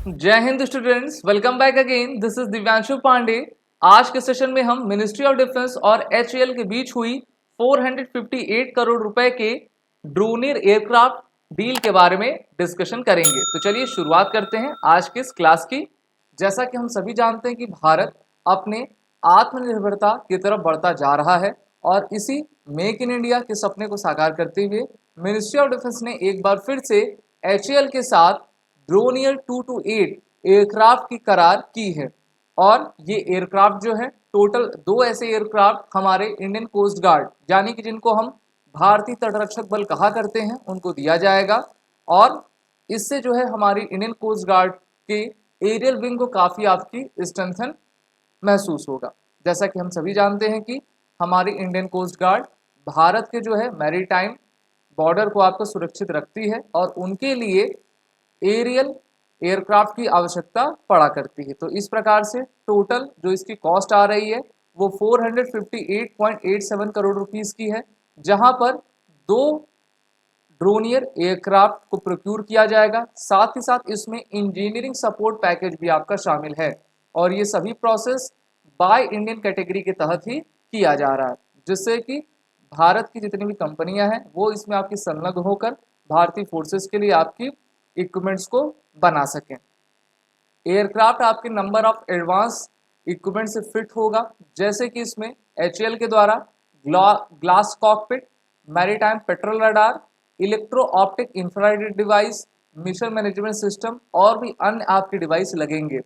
जय हिंद students, welcome back again. This is Divyanshu Pandey. आज के सेशन में हम मिनिस्ट्री ऑफ डिफेंस और एचएएल के बीच हुई 458 करोड़ रुपए के ड्रोनियर एयरक्राफ्ट डील के बारे में डिस्कशन करेंगे। तो चलिए शुरुआत करते हैं आज के इस क्लास की। जैसा कि हम सभी जानते हैं कि भारत अपने आत्मनिर्भरता की तरफ बढ़ता जा रहा है और इसी मेक इन इंडिया के सपने को साकार करते हुए मिनिस्ट्री ऑफ डिफेंस ने एक बार फिर से एचएएल के साथ ड्रोनियर 228 एयरक्राफ्ट की करार की है। और ये एयरक्राफ्ट जो है टोटल 2 ऐसे एयरक्राफ्ट हमारे इंडियन कोस्ट गार्ड यानी कि जिनको हम भारतीय तटरक्षक बल कहा करते हैं उनको दिया जाएगा। और इससे जो है हमारी इंडियन कोस्ट गार्ड के एरियल विंग को काफ़ी आपकी स्ट्रेंथन महसूस होगा। जैसा कि हम सभी जानते हैं कि हमारी इंडियन कोस्ट गार्ड भारत के जो है मैरीटाइम बॉर्डर को आपको सुरक्षित रखती है और उनके लिए एरियल एयरक्राफ्ट की आवश्यकता पड़ा करती है। तो इस प्रकार से टोटल जो इसकी कॉस्ट आ रही है वो 458.87 करोड़ रुपीस की है, जहां पर 2 ड्रोनियर एयरक्राफ्ट को प्रोक्यूर किया जाएगा। साथ ही साथ इसमें इंजीनियरिंग सपोर्ट पैकेज भी आपका शामिल है और ये सभी प्रोसेस बाय इंडियन कैटेगरी के तहत ही किया जा रहा है, जिससे कि भारत की जितनी भी कंपनियां हैं वो इसमें आपकी संलग्न होकर भारतीय फोर्सेस के लिए आपकी इक्विपमेंट्स को बना सकें। एयरक्राफ्ट आपके नंबर ऑफ एडवांस इक्विपमेंट से फिट होगा, जैसे कि इसमें एचएएल के द्वारा glass cockpit, maritime petrol radar, electro optic infrared device, mission management system और भी अन्य आपके डिवाइस लगेंगे,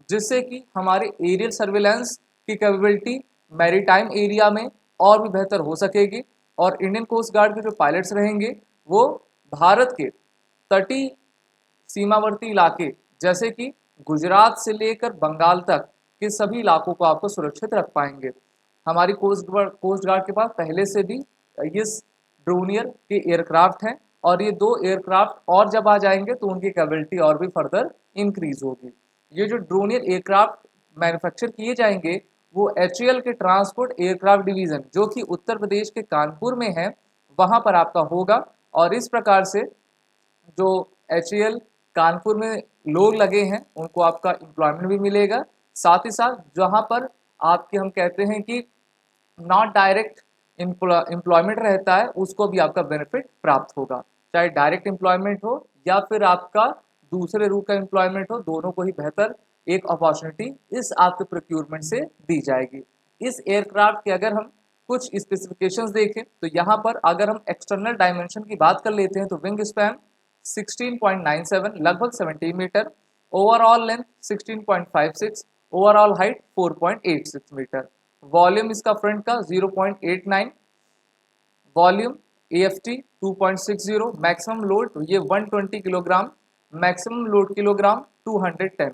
जिससे कि हमारे एरियल सर्विलेंस की कैपेबिलिटी मैरीटाइम एरिया में और भी बेहतर हो सकेगी। और इंडियन कोस्ट गार्ड के जो पायलट्स रहेंगे वो भारत के तटीय सीमावर्ती इलाके जैसे कि गुजरात से लेकर बंगाल तक के सभी इलाकों को आपको सुरक्षित रख पाएंगे। हमारी कोस्ट गार्ड के पास पहले से भी इस ड्रोनियर के एयरक्राफ्ट हैं और ये 2 एयरक्राफ्ट और जब आ जाएंगे तो उनकी कैपेबिलिटी और भी फर्दर इंक्रीज होगी। ये जो ड्रोनियर एयरक्राफ्ट मैन्युफैक्चर किए जाएंगे वो एचएएल के ट्रांसपोर्ट एयरक्राफ्ट डिवीज़न जो कि उत्तर प्रदेश के कानपुर में है वहाँ पर आपका होगा। और इस प्रकार से जो एचएएल कानपुर में लोग लगे हैं उनको आपका एम्प्लॉयमेंट भी मिलेगा। साथ ही साथ जहाँ पर आपके हम कहते हैं कि नॉट डायरेक्ट एम्प्लॉयमेंट रहता है उसको भी आपका बेनिफिट प्राप्त होगा, चाहे डायरेक्ट एम्प्लॉयमेंट हो या फिर आपका दूसरे रूप का एम्प्लॉयमेंट हो, दोनों को ही बेहतर एक अपॉर्चुनिटी इस आपके प्रोक्यूरमेंट से दी जाएगी। इस एयरक्राफ्ट के अगर हम कुछ स्पेसिफिकेशंस देखें तो यहाँ पर अगर हम एक्सटर्नल डायमेंशन की बात कर लेते हैं तो विंग स्पैन 16.97 लगभग 17 metre, overall length 16.56, overall height 4.86 metre, volume इसका फ्रंट का 0.89, वॉल्यूम एएफटी 2.60, मैक्सिमम लोड तो ये 120 किलोग्राम, मैक्सिमम लोड किलोग्राम 210।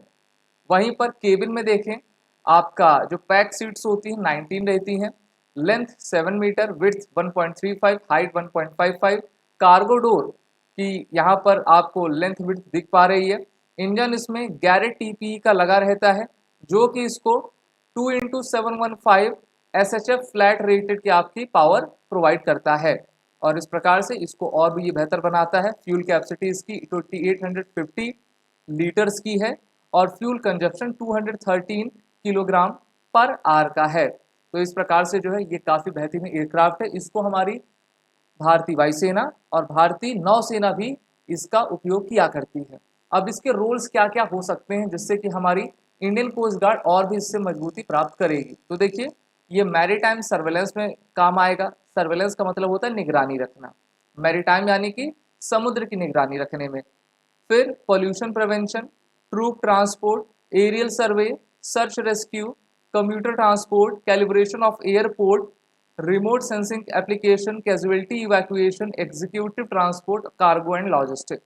वहीं पर केबिन में देखें आपका जो पैक सीट्स होती हैं 19 रहती हैं, length 7 metre, width 1.35, height 1.55, cargo door की यहाँ पर आपको लेंथ विड्थ दिख पा रही है। इंजन इसमें गैरेट टीपीई का लगा रहता है जो कि इसको 2x715 SHF फ्लैट रेटेड की आपकी पावर प्रोवाइड करता है और इस प्रकार से इसको और भी ये बेहतर बनाता है। फ्यूल कैपेसिटी इसकी 2850 लीटर्स की है और fuel consumption 213 kilogram per hour का है। तो इस प्रकार से जो है ये काफ़ी बेहतरीन एयरक्राफ्ट है। इसको हमारी भारतीय वायुसेना और भारतीय नौसेना भी इसका उपयोग किया करती है। अब इसके रोल्स क्या क्या हो सकते हैं जिससे कि हमारी इंडियन कोस्ट गार्ड और भी इससे मजबूती प्राप्त करेगी। तो देखिए ये मैरीटाइम सर्वेलेंस में काम आएगा। सर्वेलेंस का मतलब होता है निगरानी रखना, मैरीटाइम यानी कि समुद्र की निगरानी रखने में। फिर pollution prevention, troop transport, aerial survey, search rescue, computer transport, calibration of airport, remote sensing application, casualty evacuation, executive transport, cargo and logistic.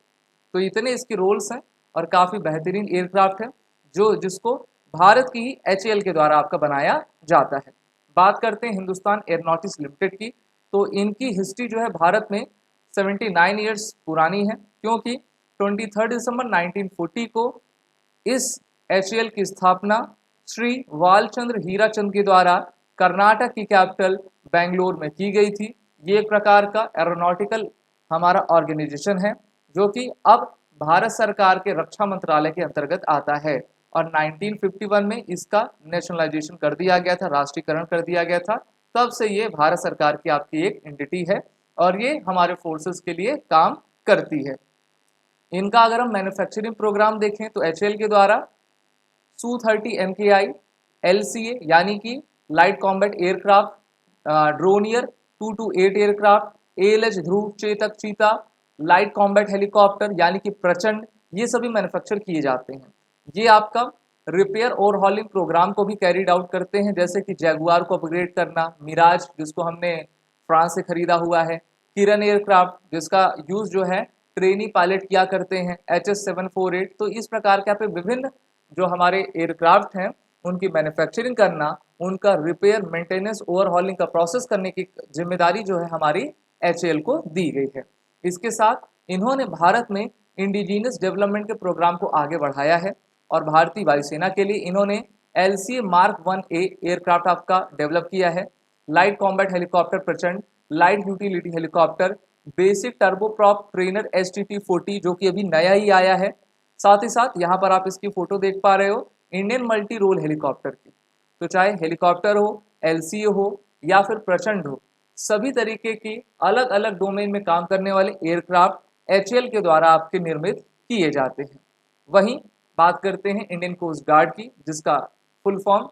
तो इतने इसके रोल्स हैं और काफ़ी बेहतरीन एयरक्राफ्ट है जो जिसको भारत की ही एचएएल के द्वारा आपका बनाया जाता है। बात करते हैं हिंदुस्तान एयरोनॉटिक्स लिमिटेड की, तो इनकी हिस्ट्री जो है भारत में 79 ईयर्स पुरानी है, क्योंकि 23 दिसंबर 1940 को इस एचएएल की स्थापना श्री वालचंद्र हीराचंद के द्वारा कर्नाटक की कैपिटल बेंगलोर में की गई थी। ये एक प्रकार का एरोनॉटिकल हमारा ऑर्गेनाइजेशन है जो कि अब भारत सरकार के रक्षा मंत्रालय के अंतर्गत आता है और 1951 में इसका नेशनलाइजेशन कर दिया गया था, राष्ट्रीयकरण कर दिया गया था। तब से ये भारत सरकार की आपकी एक एंटिटी है और ये हमारे फोर्सेस के लिए काम करती है। इनका अगर हम मैन्युफैक्चरिंग प्रोग्राम देखें तो HAL के द्वारा Su-30 MKI LCA यानी कि light combat aircraft, Dornier 2 to 8 aircraft, ALH Dhruv Chetak Cheetah, light combat helicopter यानी कि प्रचंड, ये सभी मैन्युफैक्चर किए जाते हैं। ये आपका रिपेयर ओवरहॉलिंग प्रोग्राम को भी कैरीड आउट करते हैं, जैसे कि जैगुआर को अपग्रेड करना, मिराज जिसको हमने फ्रांस से खरीदा हुआ है, किरण एयरक्राफ्ट जिसका यूज जो है ट्रेनी पायलट किया करते हैं, HS-748। तो इस प्रकार के यहाँ पे विभिन्न जो हमारे एयरक्राफ्ट हैं उनकी मैन्युफैक्चरिंग करना, उनका रिपेयर, मेंटेनेंस, ओवरहॉलिंग का प्रोसेस करने की जिम्मेदारी जो है हमारी HAL को दी गई है। इसके साथ इन्होंने भारत में इंडिजीनियस डेवलपमेंट के प्रोग्राम को आगे बढ़ाया है और भारतीय वायुसेना के लिए इन्होंने LCA Mark 1A एयरक्राफ्ट आपका डेवलप किया है, लाइट कॉम्बैट हेलीकॉप्टर प्रचंड, light utility helicopter, basic turboprop trainer STT-40 जो कि अभी नया ही आया है। साथ ही साथ यहाँ पर आप इसकी फोटो देख पा रहे हो इंडियन मल्टी रोल हेलीकॉप्टर की। तो चाहे हेलीकॉप्टर हो, LCA हो या फिर प्रचंड हो, सभी तरीके की अलग अलग डोमेन में काम करने वाले एयरक्राफ्ट HAL के द्वारा आपके निर्मित किए जाते हैं। वहीं बात करते हैं इंडियन कोस्ट गार्ड की, जिसका फुल फॉर्म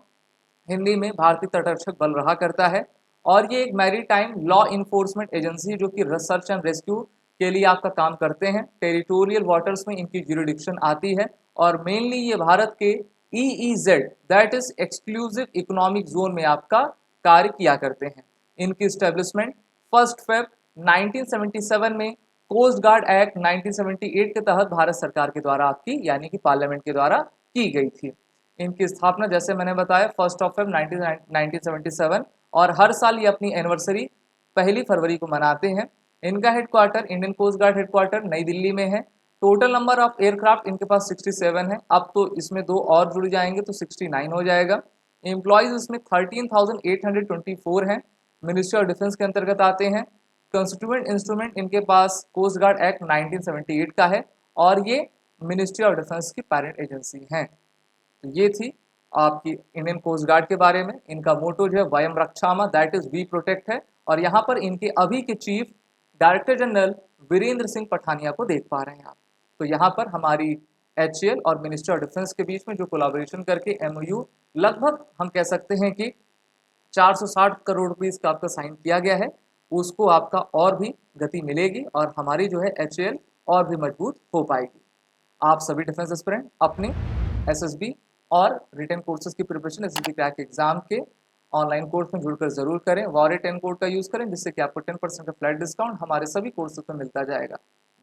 हिंदी में भारतीय तटरक्षक बल रहा करता है और ये एक मैरीटाइम लॉ इन्फोर्समेंट एजेंसी है जो कि रिसर्च एंड रेस्क्यू के लिए आपका काम करते हैं। टेरिटोरियल वाटर्स में इनकी ज्यूरिडिक्शन आती है और मेनली ये भारत के EEZ that is exclusive economic zone में आपका कार्य किया करते हैं। इनकी स्टैब्लिशमेंट 1 February 1977 में कोस्ट गार्ड एक्ट 1978 के तहत भारत सरकार के द्वारा आपकी यानी कि पार्लियामेंट के द्वारा की गई थी। इनकी स्थापना जैसे मैंने बताया 1 February 1977 और हर साल ये अपनी एनिवर्सरी 1 फरवरी को मनाते हैं। इनका headquarter Indian coast guard headquarter New Delhi में है। टोटल नंबर ऑफ एयरक्राफ्ट इनके पास 67 है, अब तो इसमें 2 और जुड़ जाएंगे तो 69 हो जाएगा। एम्प्लॉयज इसमें 13,824 हैं, मिनिस्ट्री ऑफ डिफेंस के अंतर्गत आते हैं। कंस्टिट्यूएंट इंस्ट्रूमेंट इनके पास कोस्ट गार्ड एक्ट 1978 का है और ये मिनिस्ट्री ऑफ डिफेंस की पेरेंट एजेंसी है। तो ये थी आपकी इंडियन कोस्ट गार्ड के बारे में। इनका मोटो जो है वयम रक्षामा दैट इज वी प्रोटेक्ट है और यहाँ पर इनके अभी के chief director general Virendra Singh Pathania को देख पा रहे हैं आप। तो यहाँ पर हमारी HAL और मिनिस्ट्री ऑफ डिफेंस के बीच में जो कोलैबोरेशन करके MOU लगभग हम कह सकते हैं कि 460 करोड़ रुपीस का आपका साइन किया गया है, उसको आपका और भी गति मिलेगी और हमारी जो है HAL और भी मजबूत हो पाएगी। आप सभी डिफेंस एस्पिरेंट अपने SSB और रिटन कोर्सेज की प्रिपरेशन SSB क्रैक एग्जाम के ऑनलाइन कोर्स में जुड़कर जरूर करें। वॉरियर 10 कोड का यूज करें जिससे कि आपको 10% का फ्लैट डिस्काउंट हमारे सभी कोर्सेज में मिलता जाएगा।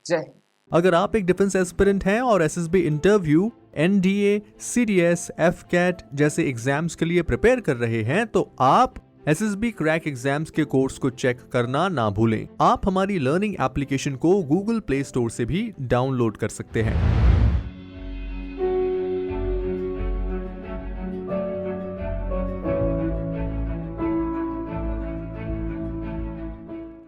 जय हिंद। अगर आप एक डिफेंस एस्पिरेंट हैं और SSB interview, NDA, CDS, FCAT जैसे एग्जाम्स के लिए प्रिपेयर कर रहे हैं तो आप SSB क्रैक एग्जाम्स के कोर्स को चेक करना ना भूलें। आप हमारी लर्निंग एप्लीकेशन को Google Play Store से भी डाउनलोड कर सकते हैं।